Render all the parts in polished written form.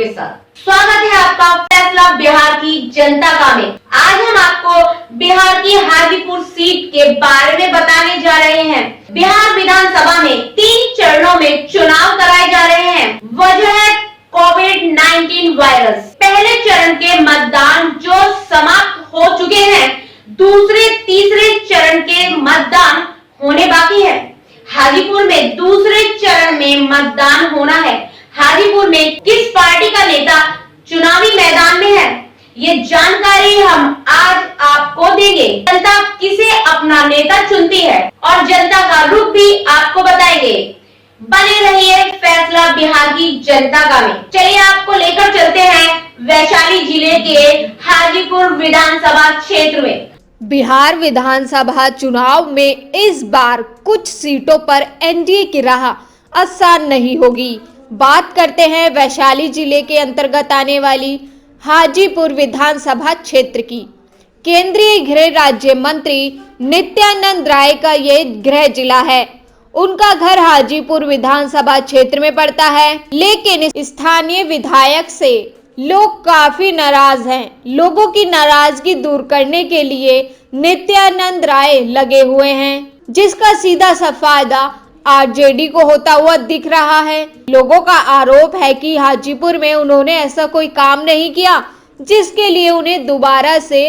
आपके साथ। स्वागत है आपका फैसला बिहार की जनता का में। आज हम आपको बिहार की हाजीपुर सीट के बारे में बताने जा रहे हैं। बिहार विधानसभा में 3 चरणों में चुनाव कराए जा रहे हैं। वजह है कोविड-19 वायरस। पहले चरण के मतदान जो समाप्त हो चुके हैं, दूसरे तीसरे चरण के मतदान होने बाकी है। हाजीपुर में दूसरे चरण में मतदान होना है। हाजीपुर में किस पार्टी का नेता चुनावी मैदान में है, ये जानकारी हम आज आपको देंगे। जनता किसे अपना नेता चुनती है और जनता का रुख भी आपको बताएंगे। बने रहिए फैसला बिहार की जनता का में। चलिए आपको लेकर चलते हैं वैशाली जिले के हाजीपुर विधानसभा क्षेत्र में। बिहार विधानसभा चुनाव में इस बार कुछ सीटों पर एनडीए की राह आसान नहीं होगी। बात करते हैं वैशाली जिले के अंतर्गत आने वाली हाजीपुर विधानसभा क्षेत्र की। केंद्रीय गृह राज्य मंत्री नित्यानंद राय का ये गृह जिला है। उनका घर हाजीपुर विधानसभा क्षेत्र में पड़ता है, लेकिन स्थानीय विधायक से लोग काफी नाराज हैं। लोगों की नाराजगी दूर करने के लिए नित्यानंद राय लगे हुए हैं, जिसका सीधा सा फायदा आरजेडी को होता हुआ दिख रहा है। लोगों का आरोप है कि हाजीपुर में उन्होंने ऐसा कोई काम नहीं किया जिसके लिए उन्हें दोबारा से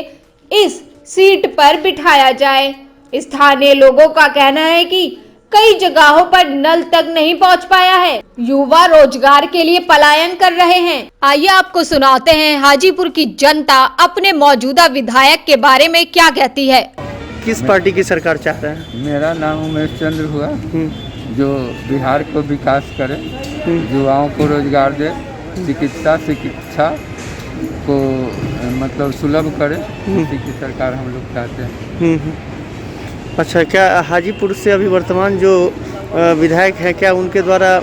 इस सीट पर बिठाया जाए। स्थानीय लोगों का कहना है कि कई जगहों पर नल तक नहीं पहुंच पाया है। युवा रोजगार के लिए पलायन कर रहे हैं। आइए आपको सुनाते हैं हाजीपुर की जनता अपने मौजूदा विधायक के बारे में क्या कहती है। किस पार्टी की सरकार चाहते हैं? मेरा नाम उमेश चंद्र हुआ, जो बिहार को विकास करे, युवाओं को रोजगार दे, शिक्षा को मतलब सुलभ करे, इसी की सरकार हम लोग चाहते हैं। अच्छा, क्या हाजीपुर से अभी वर्तमान जो विधायक हैं, क्या उनके द्वारा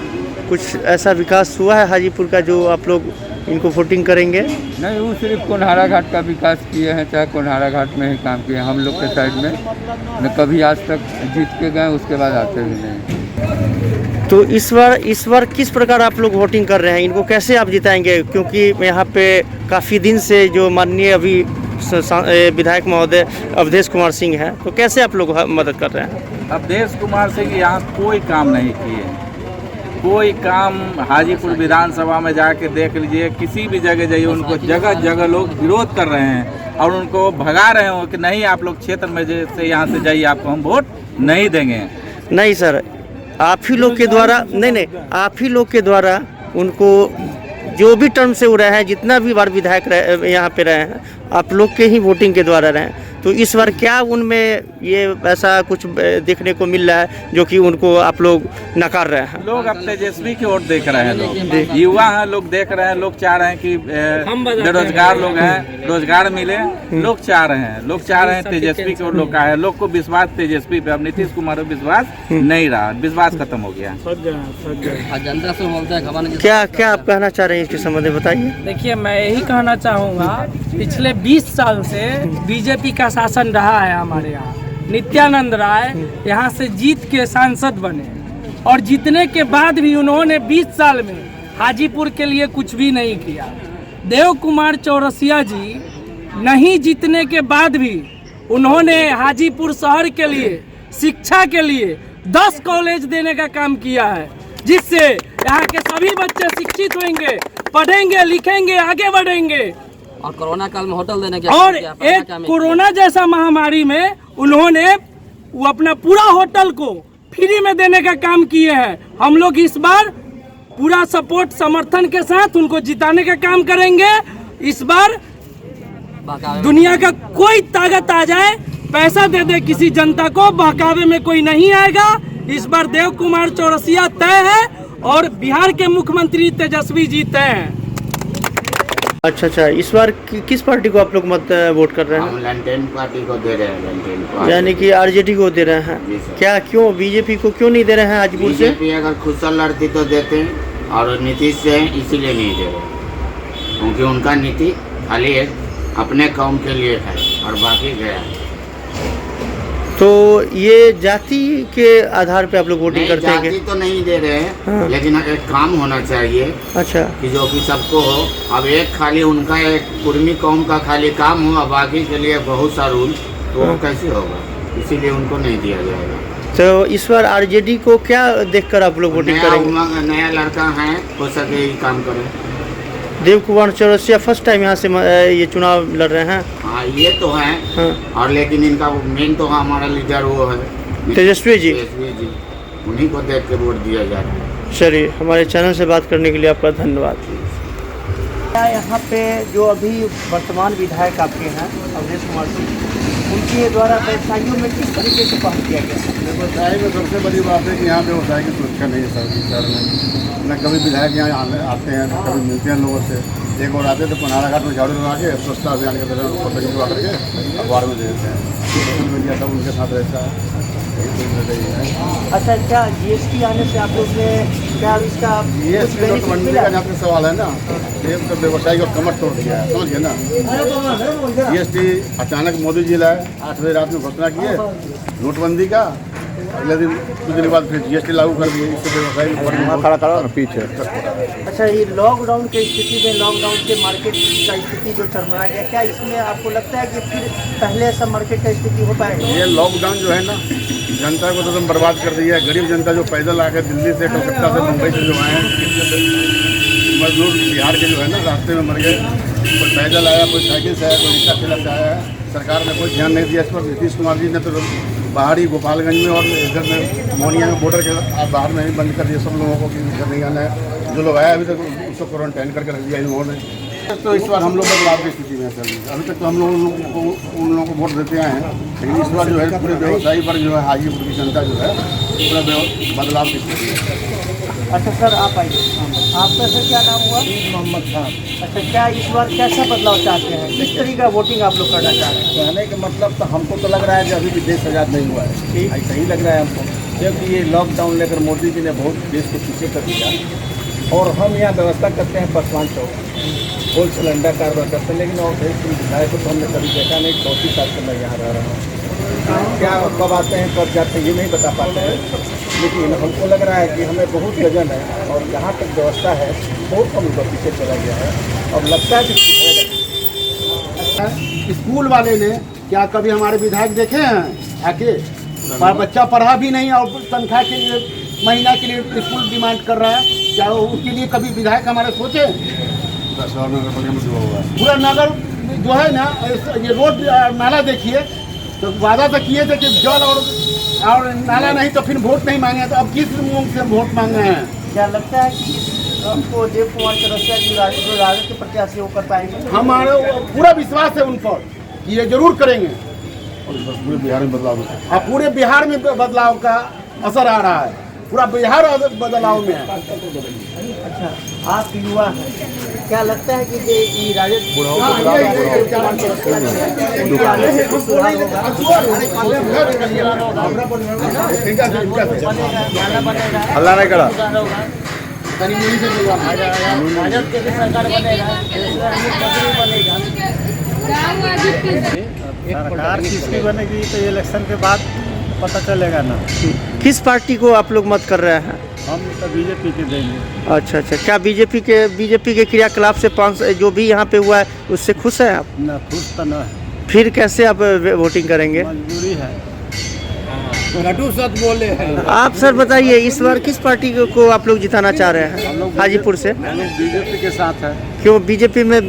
कुछ ऐसा विकास हुआ है हाजीपुर का जो आप लोग इनको वोटिंग करेंगे? नहीं, वो सिर्फ कोनहारा घाट का विकास किए हैं, चाहे कोनहारा घाट में ही काम किए हैं। हम लोग के साइड में न कभी आज तक जीत के गए, उसके बाद आते भी नहीं। तो इस बार किस प्रकार आप लोग वोटिंग कर रहे हैं? इनको कैसे आप जिताएंगे? क्योंकि यहाँ पे काफ़ी दिन से जो माननीय अभी विधायक महोदय अवधेश कुमार सिंह हैं, तो कैसे आप लोग मदद कर रहे हैं? अवधेश कुमार सिंह यहाँ कोई काम नहीं किए, कोई काम। हाजीपुर विधानसभा में जाके देख लीजिए, किसी भी जगह जाइए, उनको जगह जगह लोग विरोध कर रहे हैं और उनको भगा रहे हो कि नहीं आप लोग क्षेत्र में जैसे यहाँ से जाइए, आपको हम वोट नहीं देंगे। नहीं सर, आप ही लोग के द्वारा नहीं, आप ही लोग के द्वारा उनको जो भी टर्म से हो रहे हैं, जितना भी बार विधायक यहाँ पे रहे हैं, आप लोग के ही वोटिंग के द्वारा रहे हैं। तो इस बार क्या उनमें ये ऐसा कुछ देखने को मिल रहा है जो कि उनको आप लोग नकार रहे हैं? लोग अब तेजस्वी की ओर देख रहे हैं। लोग युवा हैं, लोग देख रहे हैं। लोग चाह रहे हैं कि बेरोजगार लोग हैं, रोजगार मिले। लोग चाह रहे हैं तेजस्वी की ओर लोग का है। लोग को विश्वास तेजस्वी पे, अब नीतीश कुमार को विश्वास नहीं रहा, विश्वास खत्म हो गया। जनता से बोलते हैं क्या आप कहना चाह रहे हैं इसके संबंध में बताइए। देखिए, मैं यही कहना चाहूँगा, पिछले 20 साल से बीजेपी का शासन रहा है हमारे यहाँ। नित्यानंद राय यहाँ से जीत के सांसद बने और जीतने के बाद भी उन्होंने 20 साल में हाजीपुर के लिए कुछ भी नहीं किया। देव कुमार चौरसिया जी नहीं जीतने के बाद भी उन्होंने हाजीपुर शहर के लिए, शिक्षा के लिए 10 कॉलेज देने का काम किया है, जिससे यहाँ के सभी बच्चे शिक्षित होंगे, पढ़ेंगे, लिखेंगे, आगे बढ़ेंगे। और कोरोना काल में होटल देने के और एक कोरोना जैसा महामारी में उन्होंने वो अपना पूरा होटल को फ्री में देने का काम किए हैं। हम लोग इस बार पूरा सपोर्ट समर्थन के साथ उनको जिताने का काम करेंगे। इस बार दुनिया का कोई ताकत आ जाए, पैसा दे दे किसी जनता को, बहकावे में कोई नहीं आएगा। इस बार देव कुमार चौरसिया तय है और बिहार के मुख्यमंत्री तेजस्वी जी तय हैं। अच्छा, इस बार किस पार्टी को आप लोग मत वोट कर रहे हैं? हम लैंटेन पार्टी को दे रहे हैं। यानी कि आरजेडी को दे रहे हैं। क्या, क्यों बीजेपी को क्यों नहीं दे रहे हैं हाजीपुर से? बीजेपी अगर खुशहाल लड़ती तो देते हैं, और नीतीश से इसीलिए नहीं दे रहे, क्योंकि उनका नीति खाली है अपने कौम के लिए है और बाकी गया। तो ये जाति के आधार पे आप लोग वोटिंग नहीं, करते हैं जाति क्या? तो नहीं दे रहे हैं, हाँ। लेकिन एक काम होना चाहिए अच्छा, कि जो कि सबको हो। अब एक खाली उनका एक कुर्मी कौम का खाली काम हो, अब बाकी के लिए बहुत सा रूल, तो वो हाँ। कैसे होगा? इसीलिए उनको नहीं दिया जाएगा। तो इस बार आरजेडी को क्या देखकर आप लोग वोटिंग नया करेंगे? उमंग, नया लड़का है, हो सके ये काम करे। देव कुमार चौरसिया फर्स्ट टाइम यहाँ से ये चुनाव लड़ रहे हैं। हाँ, ये तो है। हाँ। और लेकिन इनका मेन तो हमारा लीडर वो है तेजस्वी जी। तेजस्वी जी, उन्हीं को देख के वोट दिया जा रहा है। चलिए, हमारे चैनल से बात करने के लिए आपका धन्यवाद। यहाँ पे जो अभी वर्तमान विधायक आपके हैं अवधेश कुमार सिंह, उनके द्वारा व्यवसायियों में किस तरीके से पहल किया गया? व्यवसाय में सबसे बड़ी बात है कि यहाँ व्यवसाय की सुरक्षा नहीं है शहर में। न कभी विधायक यहाँ आते हैं, न कभी मिलते हैं लोगों से। एक और आते तो पनारा घाट में झाड़ू लगा के स्वच्छता अभियान के दौरान फोटो खिंचवा करके अखबार में दे देते हैं। सोशल मीडिया सब उनके साथ रहता है। अच्छा, क्या जीएसटी आने से आप लोग ने क्या इसका ये कुछ बेनिफिट नोटबंदी मिला? का जहाँ तक सवाल है ना, ये तो व्यवसाय का कमर तोड़ दिया है, समझ गए ना। जीएसटी अचानक मोदी जी लाए, 8 बजे रात में घोषणा किए नोटबंदी का, अगले दिन कुछ दिन बाद फिर जीएसटी लागू कर दिए। इससे व्यवसाय में खड़ा खड़ा पीछे। अच्छा, ये लॉकडाउन की स्थिति में, लॉकडाउन के मार्केट का स्थिति जो चरमरा गया, क्या इसमें आपको लगता है कि फिर पहले ऐसा मार्केट का स्थिति हो पाएगा? ये लॉकडाउन जो है ना, जनता को तो एकदम बर्बाद कर दिया है। गरीब जनता जो पैदल आकर दिल्ली से, कलकत्ता से, मुंबई से जो आए हैं, मजदूर बिहार के जो है ना, रास्ते में मर गए। कोई पैदल आया, कोई साइकिल से आया, कोई रिक्शा ठेला से आया है। सरकार ने कोई ध्यान नहीं दिया इस पर। नीतीश कुमार जी ने तो बाहरी गोपालगंज में और इधर में मोहनिया में बॉर्डर के बाहर में ही बंद कर दिया सब लोगों को कि इधर नहीं आना है। जो लोग आए अभी तक उसको क्वारंटाइन करके रख दिया इन्होंने। तो इस बार हम लोग बदलाव की स्थिति में चल रही है। अभी तक तो हम लोग उन लोगों को वोट देते आए हैं, लेकिन इस बार जो है पूरे व्यवसायी पर जो है हाजीपुर की जनता जो है पूरा बदलाव की स्थिति है। अच्छा सर, आप आइए। आपका सर क्या नाम हुआ? मोहम्मद खान। अच्छा, क्या इस बार कैसा बदलाव चाहते हैं? किस तरीके का वोटिंग आप लोग करना चाह रहे हैं? कहने का मतलब तो हमको तो लग रहा है कि अभी भी देश आज़ाद नहीं हुआ है। ऐसा ही लग रहा है हमको, क्योंकि ये लॉकडाउन लेकर मोदी जी ने बहुत देश को पीछे कर दिया। और हम यहाँ व्यवस्था करते हैं पसवान चौक, होल सिलेंडर कारोबार करते हैं, लेकिन और देश के विधायक को तो हमने कभी देखा नहीं। 34 साल से मैं यहाँ रह रहा हूँ। क्या कब आते हैं कब जाते हैं ये नहीं बता पाते हैं, लेकिन हमको लग रहा है कि हमें बहुत वजन है और जहाँ तक व्यवस्था है बहुत कम ऊपर पीछे चला गया है। अब लगता है कि स्कूल वाले ने क्या कभी हमारे विधायक देखे हैं आके? बच्चा पढ़ा भी नहीं और तनख्वाह के लिए, महीना के लिए स्कूल डिमांड कर रहा है। क्या उसके लिए कभी विधायक हमारे सोचे? पूरा नगर जो है ना, ये रोड नाला देखिए, तो वादा तो किए थे कि जल और नाला नहीं तो फिर वोट नहीं मांगे, तो अब किस मुंह से वोट मांग रहे हैं? क्या लगता है कि आपको देव कुमार चौरसिया जी जो राजद के प्रत्याशी वो कर पाएंगे? हमारा पूरा विश्वास है उन पर कि ये जरूर करेंगे। पूरे बिहार में बदलाव है। अब पूरे बिहार में बदलाव का असर आ रहा है, पूरा बिहार बदलाव में है। अच्छा, आप युवा हैं, क्या लगता है कि ये राजद अल्लाह नहीं करा राजद के सरकार बनेगा, सरकार किसकी बनेगी तो इलेक्शन के बाद पता चलेगा ना। किस पार्टी को आप लोग मत कर रहे हैं? हम तो बीजेपी के देंगे। अच्छा, क्या बीजेपी के क्रियाकलाप से 5 जो भी यहाँ पे हुआ है उससे खुश हैं आप? ना खुश तो न है, फिर कैसे आप वोटिंग करेंगे? मजबूरी है। घटू सत बोले हैं। आप सर बताइए, इस बार किस पार्टी को आप लोग जिताना चाह रहे हैं हाजीपुर से? हम लोग बीजेपी के साथ है। क्यों बीजेपी में?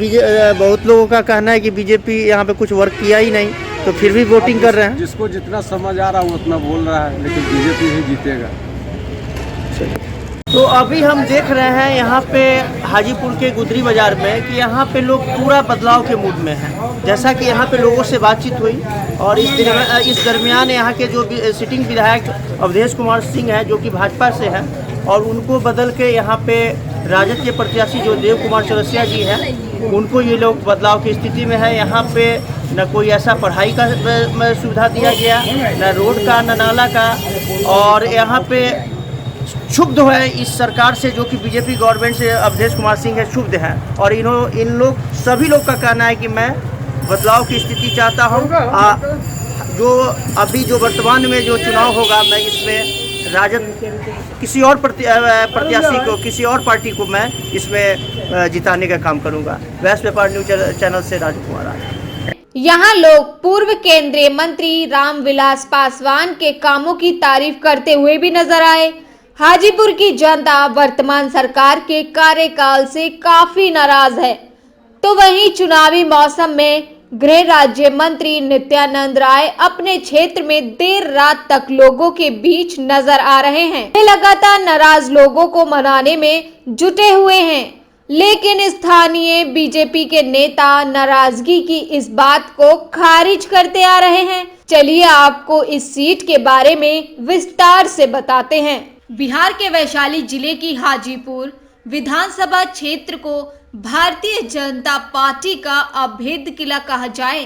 बहुत लोगों का कहना है कि बीजेपी यहाँ पे कुछ वर्क किया ही नहीं, तो फिर भी वोटिंग कर रहे हैं। जिसको जितना समझ आ रहा है वो उतना बोल रहा है, लेकिन बीजेपी ही जीतेगा। तो अभी हम देख रहे हैं यहाँ पे हाजीपुर के गुदरी बाजार में कि यहाँ पे लोग पूरा बदलाव के मूड में हैं। जैसा कि यहाँ पे लोगों से बातचीत हुई और इस दरमियान यहाँ के जो सिटिंग विधायक अवधेश कुमार सिंह हैं जो कि भाजपा से हैं, और उनको बदल के यहाँ पे राजद के प्रत्याशी जो देव कुमार चौरसिया जी हैं, उनको ये लोग बदलाव की स्थिति में है। यहाँ पे न कोई ऐसा पढ़ाई का सुविधा दिया गया, न रोड का, न नाला का, और यहाँ पे क्षुब्ध है इस सरकार से जो कि बीजेपी गवर्नमेंट से अवधेश कुमार सिंह है, क्षुब्ध है। और इन लोग सभी लोग का कहना है कि मैं बदलाव की स्थिति चाहता हूँ। जो अभी जो वर्तमान में जो चुनाव होगा, मैं इसमें राजद किसी और प्रत्याशी को, किसी और पार्टी को मैं इसमें जिताने का काम करूंगा। वैश्य व्यापार न्यूज चैनल से राजकुमार। यहाँ लोग पूर्व केंद्रीय मंत्री रामविलास पासवान के कामों की तारीफ करते हुए भी नजर आए। हाजीपुर की जनता वर्तमान सरकार के कार्यकाल से काफी नाराज है, तो वहीं चुनावी मौसम में गृह राज्य मंत्री नित्यानंद राय अपने क्षेत्र में देर रात तक लोगों के बीच नजर आ रहे हैं। वे लगातार नाराज लोगों को मनाने में जुटे हुए हैं, लेकिन स्थानीय बीजेपी के नेता नाराजगी की इस बात को खारिज करते आ रहे हैं। चलिए आपको इस सीट के बारे में विस्तार से बताते हैं। बिहार के वैशाली जिले की हाजीपुर विधानसभा क्षेत्र को भारतीय जनता पार्टी का अभेद्य किला कहा जाए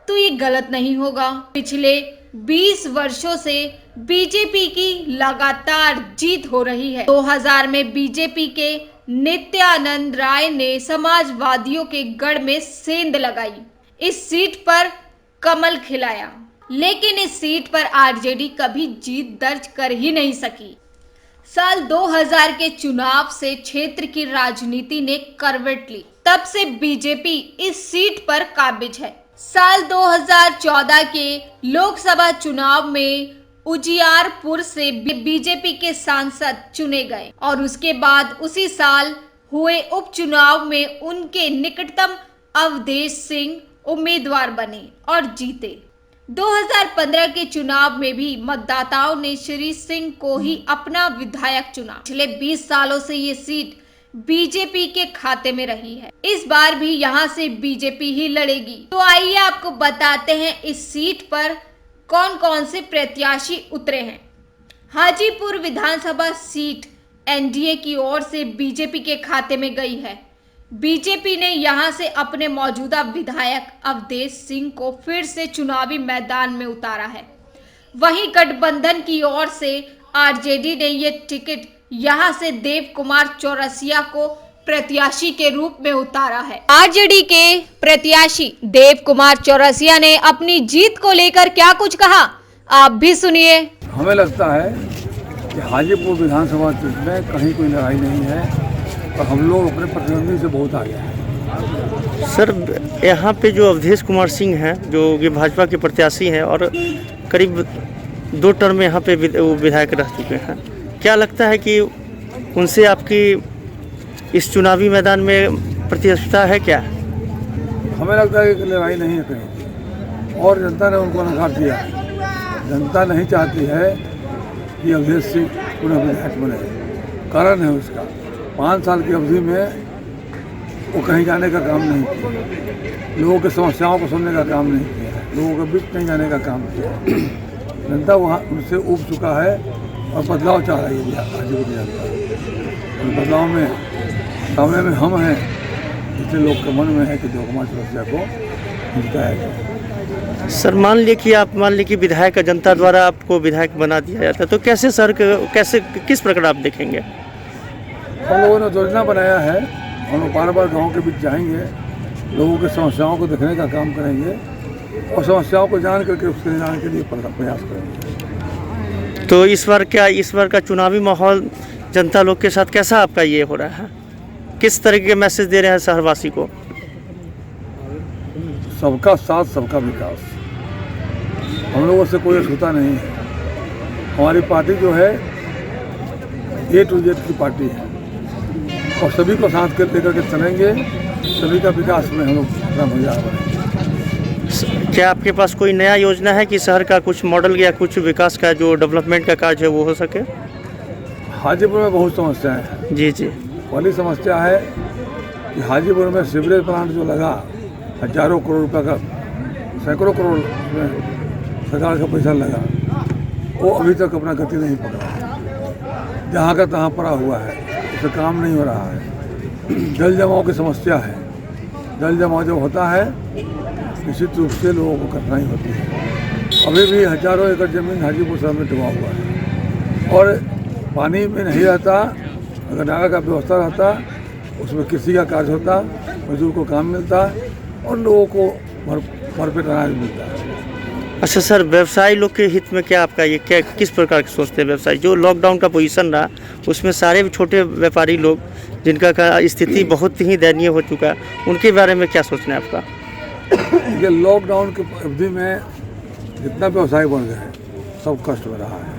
तो ये गलत नहीं होगा। पिछले 20 वर्षों से बीजेपी की लगातार जीत हो रही है। 2000 में बीजेपी के नित्यानंद राय ने समाजवादियों के गढ़ में सेंध लगाई, इस सीट पर कमल खिलाया, लेकिन इस सीट पर आरजेडी कभी जीत दर्ज कर ही नहीं सकी। साल 2000 के चुनाव से क्षेत्र की राजनीति ने करवट ली, तब से बीजेपी इस सीट पर काबिज है। साल 2014 के लोकसभा चुनाव में उजियारपुर से बीजेपी के सांसद चुने गए और उसके बाद उसी साल हुए उपचुनाव में उनके निकटतम अवधेश सिंह उम्मीदवार बने और जीते। 2015 के चुनाव में भी मतदाताओं ने श्री सिंह को ही अपना विधायक चुना। पिछले 20 सालों से ये सीट बीजेपी के खाते में रही है। इस बार भी यहां से बीजेपी ही लड़ेगी। तो आइए आपको बताते हैं इस सीट पर कौन कौन से प्रत्याशी उतरे हैं। हाजीपुर विधानसभा सीट एनडीए की ओर से बीजेपी के खाते में गई है। बीजेपी ने यहां से अपने मौजूदा विधायक अवधेश सिंह को फिर से चुनावी मैदान में उतारा है। वहीं गठबंधन की ओर से आरजेडी ने ये टिकट यहां से देव कुमार चौरसिया को प्रत्याशी के रूप में उतारा है। आरजेडी के प्रत्याशी देव कुमार चौरसिया ने अपनी जीत को लेकर क्या कुछ कहा, आप भी सुनिए। हमें लगता है कि हाजीपुर विधानसभा सीट में कहीं कोई लड़ाई नहीं है और हम लोग अपने प्रतिद्वंदी से बहुत आगे हैं। सर, यहाँ पे जो अवधेश कुमार सिंह हैं, जो कि भाजपा के प्रत्याशी हैं और करीब 2 टर्म यहाँ पे विधायक रह चुके हैं, क्या लगता है कि उनसे आपकी इस चुनावी मैदान में प्रतिस्पर्धा है क्या? हमें लगता है कि लड़ाई नहीं है कहीं, और जनता ने उनको नकार दिया। जनता नहीं चाहती है कि अवधेश सिंह पुनः विधायक बने। कारण है उसका 5 साल की अवधि में वो कहीं जाने का काम नहीं किया, लोगों की समस्याओं को सुनने का काम नहीं किया, लोगों के बीच नहीं जाने का काम किया। जनता वहाँ उनसे उब चुका है और बदलाव चाह रही है हाजीपुर की जनता। और बदलाव में सामने में हम हैं, इसलिए लोग के मन में है कि देव कुमार चौरसिया को जिताया जाए। सर, मान लीजिए कि विधायक का जनता द्वारा आपको विधायक बना दिया जाता है, तो कैसे सर, कैसे किस प्रकार आप देखेंगे? हम लोगों ने योजना बनाया है, हम लोग बार गाँव के बीच जाएंगे, लोगों की समस्याओं को देखने का काम करेंगे और समस्याओं को जान करके उसके निदान के लिए प्रयास करेंगे। तो इस बार का चुनावी माहौल जनता लोग के साथ कैसा आपका ये हो रहा है? किस तरह के मैसेज दे रहे हैं शहरवासी को? सबका साथ सबका विकास, हम लोगों से कोई अछूता नहीं है। हमारी पार्टी जो है A to Z की पार्टी है और सभी को साथ कर लेकर के चलेंगे, सभी का विकास में हम लोग कामयाब रहेंगे। क्या आपके पास कोई नया योजना है कि शहर का कुछ मॉडल या कुछ विकास का जो डेवलपमेंट का कार्य है वो हो सके? हाजीपुर में बहुत समस्याएं हैं। जी। पहली समस्या है कि हाजीपुर में सीवरेज प्लांट जो लगा, हजारों करोड़ रुपए का, सैकड़ों करोड़ में सरकार का पैसा लगा, वो अभी तक अपना गति नहीं पकड़ा। जहाँ का तहाँ पड़ा हुआ है, उससे काम नहीं हो रहा है। जल जमाव की समस्या है, जल जमाव जब होता है निश्चित रूप से लोगों को कठिनाई होती है। अभी भी हजारों एकड़ ज़मीन हाजीपुर शहर में डूबा हुआ है और पानी में नहीं रहता। अगर नाला का व्यवस्था रहता, उसमें कृषि का कार्य होता, मजदूर को काम मिलता और लोगों को भरपेट अनाज मिलता है। अच्छा सर, व्यवसायी लोग के हित में क्या आपका ये क्या किस प्रकार के सोचते हैं व्यवसायी? जो लॉकडाउन का पोजीशन रहा उसमें सारे छोटे व्यापारी लोग जिनका का स्थिति बहुत ही दयनीय हो चुका, उनके बारे में क्या सोचना है आपका? ये लॉकडाउन की अवधि में जितना व्यवसाय बढ़ गया है सब कष्ट में रहा है।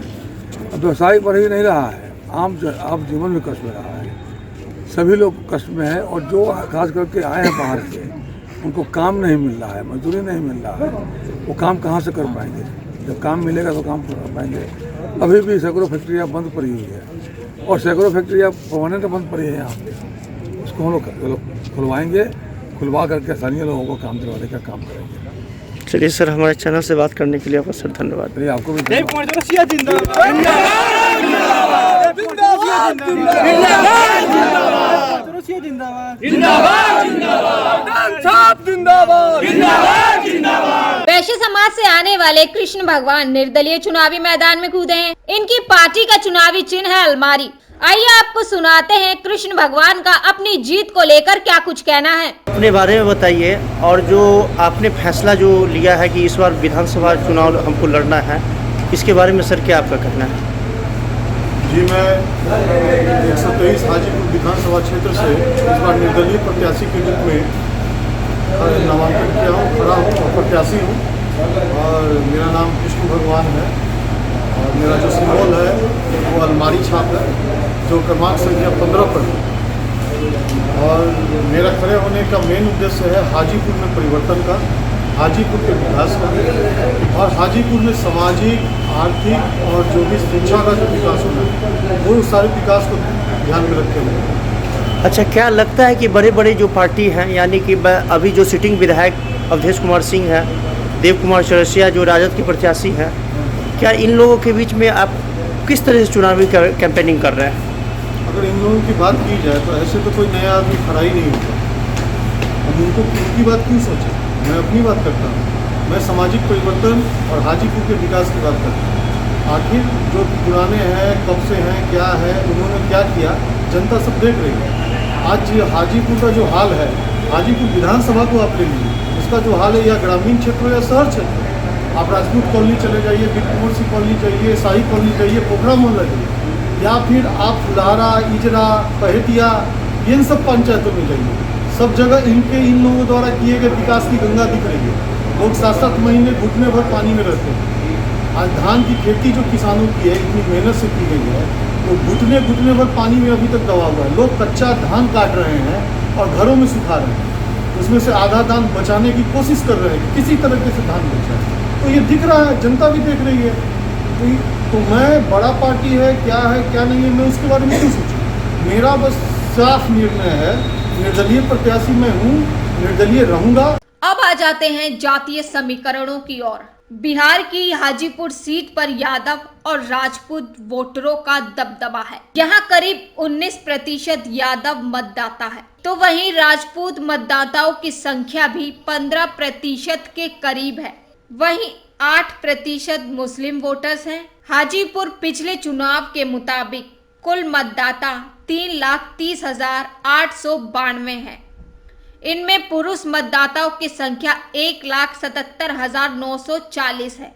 अब व्यवसाय बढ़ ही नहीं रहा है, आम जीवन में कष्ट में रहा है, सभी लोग कष्ट में है। और जो खास करके आए हैं बाहर से उनको काम नहीं मिल रहा है, मजदूरी नहीं मिल रहा है, वो काम कहाँ से कर पाएंगे? जब काम मिलेगा तो काम कर पाएंगे। अभी भी सैकड़ों फैक्ट्रियाँ बंद पड़ी हुई है और सैकड़ों फैक्ट्रियाँ परमानेंट बंद पड़ी है यहाँ पे। उसको हम लोग खुलवाएंगे, खुलवा करके स्थानीय लोगों को काम दिलवाने का काम करेंगे। चलिए सर, हमारे चैनल से बात करने के लिए आपका सर धन्यवाद। चलिए आपको भी वैश्य समाज से आने वाले कृष्ण भगवान निर्दलीय चुनावी मैदान में कूदे हैं। इनकी पार्टी का चुनावी चिन्ह है अलमारी। आइए आपको सुनाते हैं कृष्ण भगवान का अपनी जीत को लेकर क्या कुछ कहना है। अपने बारे में बताइए, और जो आपने फैसला जो लिया है कि इस बार विधानसभा चुनाव हमको लड़ना है, इसके बारे में सर क्या आपका कहना है? जी, मैं 123 हाजीपुर विधानसभा क्षेत्र से इस बार निर्दलीय प्रत्याशी के रूप में नामांकन किया हूँ, खड़ा हूँ और प्रत्याशी हूँ। और मेरा नाम कृष्ण भगवान है और मेरा जो सिंबल है वो अलमारी छाप है, जो क्रमांक संख्या 15 पर है। और मेरा खड़े होने का मेन उद्देश्य है हाजीपुर में परिवर्तन का, हाजीपुर के विकास का और हाजीपुर में सामाजिक, आर्थिक और जो भी शिक्षा का जो विकास होना वो सारे विकास को ध्यान में रखते हुए। अच्छा, क्या लगता है कि बड़े बड़े जो पार्टी हैं, यानी कि अभी जो सिटिंग विधायक अवधेश कुमार सिंह है, देव कुमार चौरसिया जो राजद के प्रत्याशी हैं, क्या इन लोगों के बीच में आप किस तरह से चुनावी कैंपेनिंग कर रहे हैं? अगर इन लोगों की बात की जाए तो ऐसे तो कोई नया आदमी खड़ा ही नहीं होता। हम उनको उनकी बात क्यों सोचें? मैं अपनी बात करता हूँ। मैं सामाजिक परिवर्तन और हाजीपुर के विकास की बात करता हूँ। आखिर जो पुराने हैं, कब से हैं, क्या है, उन्होंने क्या किया, जनता सब देख रही है। आज हाजीपुर का जो हाल है, हाजीपुर विधानसभा को आप ले लीजिए, उसका जो हाल है, या ग्रामीण क्षेत्र हो या शहर क्षेत्र, आप राजपूत कॉलोनी चले जाइए, बीरकुंवर सी कॉलोनी जाइए, शाही कॉलोनी जाइए, पोखरा मोहल्ला जाइए, या फिर आप फुलहारा, इजरा, पहेटिया, इन सब पंचायतों में जाइए, सब जगह इन लोगों द्वारा किए गए विकास की गंगा दिख रही है। लोग 7-7 महीने घुटने भर पानी में रहते हैं। आज धान की खेती जो किसानों की है, इतनी मेहनत से की गई है, वो घुटने भर पानी में अभी तक दबा हुआ है। लोग कच्चा धान काट रहे हैं और घरों में सुखा रहे हैं। उसमें से आधा धान बचाने की कोशिश कर रहे हैं कि किसी तरीके से धान बचाए। तो ये दिख रहा है, जनता भी देख रही है। तो मैं, बड़ा पार्टी है, क्या नहीं है, मैं उसके बारे में क्यों सोचूं? मेरा बस साफ निर्णय है, निर्दलीय प्रत्याशी मैं हूँ, निर्दलीय रहूंगा। अब आ जाते हैं जातीय समीकरणों की ओर। बिहार की हाजीपुर सीट पर यादव और राजपूत वोटरों का दबदबा है। यहाँ करीब 19% यादव मतदाता है, तो वहीं राजपूत मतदाताओं की संख्या भी 15% के करीब है। वहीं 8% मुस्लिम वोटर्स हैं। हाजीपुर पिछले चुनाव के मुताबिक कुल मतदाता 3,30,892 हैं। इनमें पुरुष मतदाताओं की संख्या 1,77,940 है,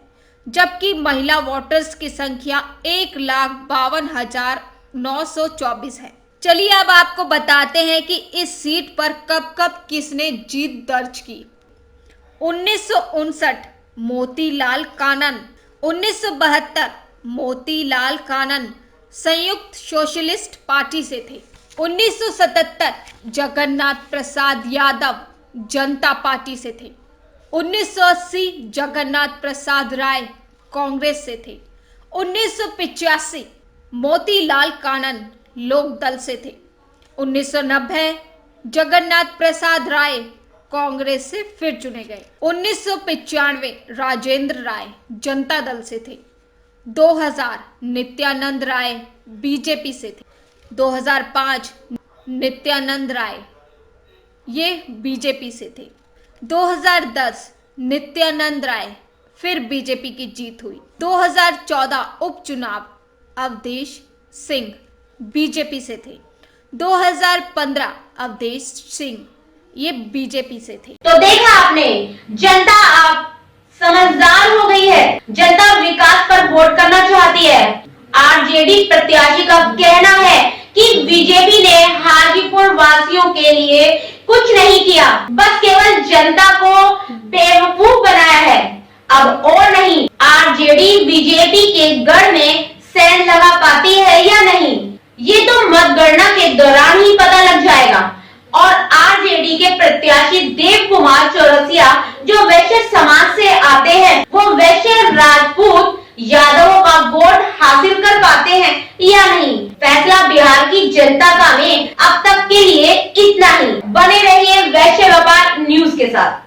जबकि महिला वोटर्स की संख्या 1,52,924 है। चलिए अब आपको बताते हैं कि इस सीट पर कब किसने जीत दर्ज की। 1959 मोतीलाल कानन, 1972 मोतीलाल कानन संयुक्त सोशलिस्ट पार्टी से थे। 1977 जगन्नाथ प्रसाद यादव जनता पार्टी से थे। 1980 जगन्नाथ प्रसाद राय कांग्रेस से थे। 1985 मोतीलाल कानन लोक दल से थे। 1990 जगन्नाथ प्रसाद राय कांग्रेस से फिर चुने गए। 1995 राजेंद्र राय जनता दल से थे। 2000 नित्यानंद राय बीजेपी से थे। 2005 नित्यानंद राय ये बीजेपी से थे। 2010 नित्यानंद राय फिर बीजेपी की जीत हुई। 2014 उपचुनाव अवधेश सिंह बीजेपी से थे। 2015 अवधेश सिंह ये बीजेपी से थे। तो देखा आपने, जनता आप समझदार हो गई प्रत्याशी का कहना है कि बीजेपी ने हाजीपुर वासियों के लिए कुछ नहीं किया, बस केवल जनता को बेवकूफ बनाया है। अब और नहीं, आरजेडी बीजेपी के गढ़ में सैन लगा पाती है या नहीं, ये तो मतगणना के दौरान ही पता लग जाएगा। और आरजेडी के प्रत्याशी देव कुमार चौरसिया जो वैश्य समाज से आते हैं, वो वैश्य राजपूत यादवों का वोट हासिल कर पाते हैं या नहीं, फैसला बिहार की जनता का में अब तक के लिए इतना ही। बने रहिए वैश्य व्यापार न्यूज के साथ।